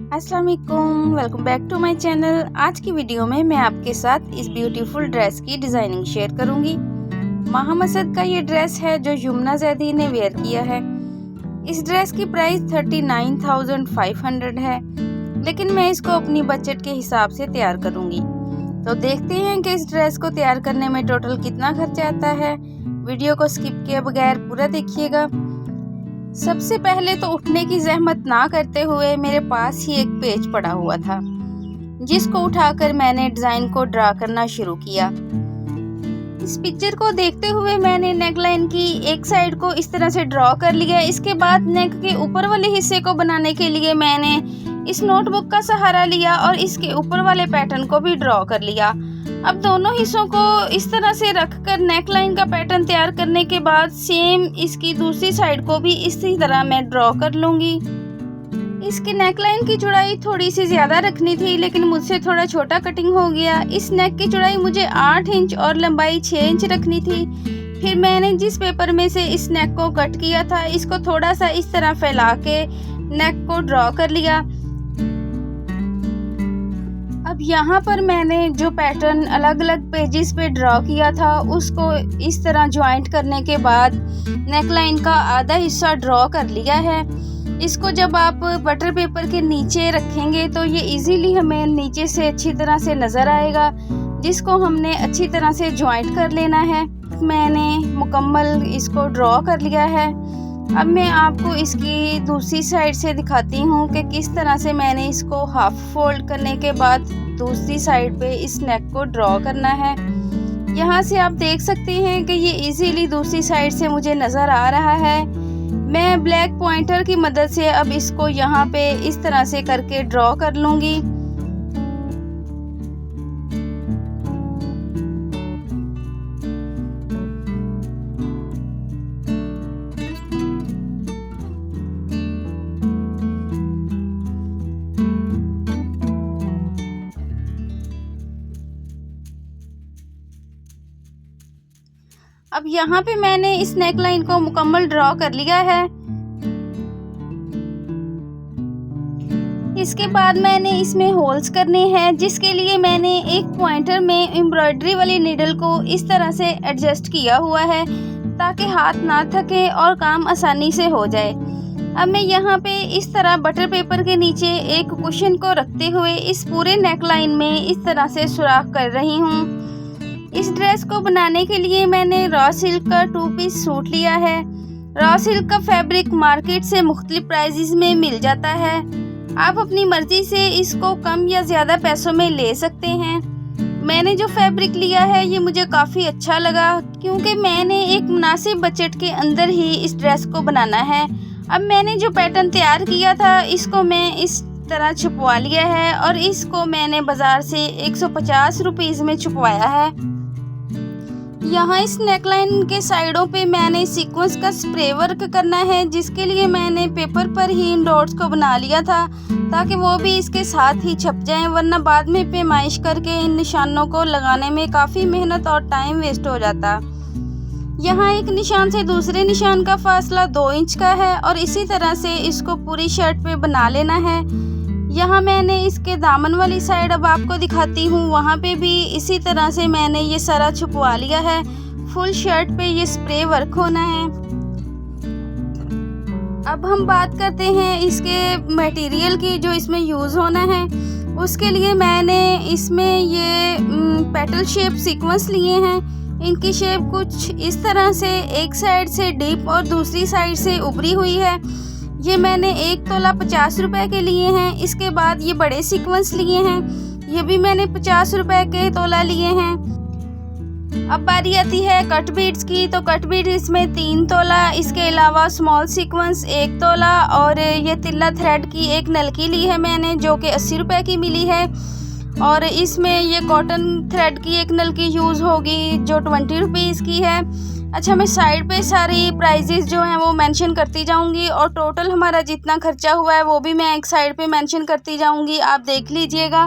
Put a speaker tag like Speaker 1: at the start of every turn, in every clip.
Speaker 1: अस्सलाम वालेकुम, welcome back to my channel. आज की वीडियो में मैं आपके साथ इस ब्यूटीफुल ड्रेस की डिज़ाइनिंग शेयर करूंगी। माह मसद का ये ड्रेस है जो यमुना जैदी ने वेयर किया है। इस ड्रेस की प्राइस 39,500 है, लेकिन मैं इसको अपनी बजट के हिसाब से तैयार करूंगी। तो देखते हैं कि इस ड्रेस को तैयार करने में टोटल कितना खर्चा आता है। वीडियो को स्किप किए बगैर पूरा देखिएगा। सबसे पहले तो उठने की जहमत ना करते हुए मेरे पास ही एक पेज पड़ा हुआ था, जिसको उठाकर मैंने डिज़ाइन को ड्रा करना शुरू किया। इस पिक्चर को देखते हुए मैंने नेक लाइन की एक साइड को इस तरह से ड्रॉ कर लिया। इसके बाद नेक के ऊपर वाले हिस्से को बनाने के लिए मैंने इस नोटबुक का सहारा लिया और इसके ऊपर वाले पैटर्न को भी ड्रॉ कर लिया। अब दोनों हिस्सों को इस तरह से रखकर नेक लाइन का पैटर्न तैयार करने के बाद सेम इसकी दूसरी साइड को भी इसी तरह मैं ड्रॉ कर लूँगी। इसकी नेक लाइन की चौड़ाई थोड़ी सी ज़्यादा रखनी थी, लेकिन मुझसे थोड़ा छोटा कटिंग हो गया। इस नेक की चौड़ाई मुझे 8 इंच और लंबाई 6 इंच रखनी थी। फिर मैंने जिस पेपर में से इस नेक को कट किया था, इसको थोड़ा सा इस तरह फैला के नेक को ड्रॉ कर लिया। अब यहाँ पर मैंने जो पैटर्न अलग अलग पेजेस पे ड्रॉ किया था, उसको इस तरह ज्वाइंट करने के बाद नेक लाइन का आधा हिस्सा ड्रॉ कर लिया है। इसको जब आप बटर पेपर के नीचे रखेंगे तो ये इजीली हमें नीचे से अच्छी तरह से नज़र आएगा, जिसको हमने अच्छी तरह से ज्वाइंट कर लेना है। मैंने मुकम्मल इसको ड्रॉ कर लिया है। अब मैं आपको इसकी दूसरी साइड से दिखाती हूँ कि किस तरह से मैंने इसको हाफ फोल्ड करने के बाद दूसरी साइड पे इस नेक को ड्रॉ करना है। यहाँ से आप देख सकते हैं कि ये इजीली दूसरी साइड से मुझे नज़र आ रहा है। मैं ब्लैक पॉइंटर की मदद से अब इसको यहाँ पे इस तरह से करके ड्रॉ कर लूँगी। अब यहाँ पे मैंने इस नेक लाइन को मुकम्मल ड्रॉ कर लिया है। इसके बाद मैंने इसमें होल्स करने हैं, जिसके लिए मैंने एक पॉइंटर में एम्ब्रॉयडरी वाली नीडल को इस तरह से एडजस्ट किया हुआ है, ताकि हाथ ना थके और काम आसानी से हो जाए। अब मैं यहाँ पे इस तरह बटर पेपर के नीचे एक कुशन को रखते हुए इस पूरे नेक लाइन में इस तरह से सुराख कर रही हूँ। इस ड्रेस को बनाने के लिए मैंने रॉ सिल्क का 2 पीस सूट लिया है। रॉ सिल्क का फैब्रिक मार्केट से मुख्तलिफ प्राइजेस में मिल जाता है। आप अपनी मर्ज़ी से इसको कम या ज़्यादा पैसों में ले सकते हैं। मैंने जो फैब्रिक लिया है ये मुझे काफ़ी अच्छा लगा, क्योंकि मैंने एक मुनासिब बजट के अंदर ही इस ड्रेस को बनाना है। अब मैंने जो पैटर्न तैयार किया था, इसको मैं इस तरह छुपवा लिया है और इसको मैंने बाज़ार से 150 रुपीज़ में छुपवाया है। यहाँ इस नेकलाइन के साइडों पे मैंने सीक्वेंस का स्प्रे वर्क करना है, जिसके लिए मैंने पेपर पर ही इन डॉट्स को बना लिया था, ताकि वो भी इसके साथ ही छप जाएं, वरना बाद में पैमाइश करके इन निशानों को लगाने में काफ़ी मेहनत और टाइम वेस्ट हो जाता। यहाँ एक निशान से दूसरे निशान का फासला 2 इंच का है और इसी तरह से इसको पूरी शर्ट पे बना लेना है। यहाँ मैंने इसके दामन वाली साइड अब आपको दिखाती हूँ, वहाँ पे भी इसी तरह से मैंने ये सारा छुपवा लिया है। फुल शर्ट पे ये स्प्रे वर्क होना है। अब हम बात करते हैं इसके मटेरियल की जो इसमें यूज़ होना है। उसके लिए मैंने इसमें ये पेटल शेप सीक्वेंस लिए हैं। इनकी शेप कुछ इस तरह से एक साइड से डीप और दूसरी साइड से उभरी हुई है। ये मैंने 1 तोला 50 रुपए के लिए हैं। इसके बाद ये बड़े सीक्वेंस लिए हैं, ये भी मैंने 50 रुपए के तोला लिए हैं। अब बारी आती है कट बीड्स की, तो कट बीड इसमें 3 तोला, इसके अलावा स्मॉल सीक्वेंस 1 तोला और ये तिल्ला थ्रेड की एक नलकी ली है मैंने, जो कि 80 रुपए की मिली है। और इसमें ये कॉटन थ्रेड की एक नलकी यूज़ होगी जो 20 रुपीज़ की है। अच्छा, मैं साइड पे सारी प्राइजेस जो हैं वो मेंशन करती जाऊंगी और टोटल हमारा जितना खर्चा हुआ है वो भी मैं एक साइड पे मेंशन करती जाऊंगी, आप देख लीजिएगा।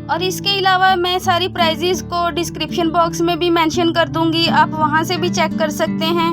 Speaker 1: और इसके अलावा मैं सारी प्राइजेस को डिस्क्रिप्शन बॉक्स में भी मेंशन कर दूंगी, आप वहां से भी चेक कर सकते हैं।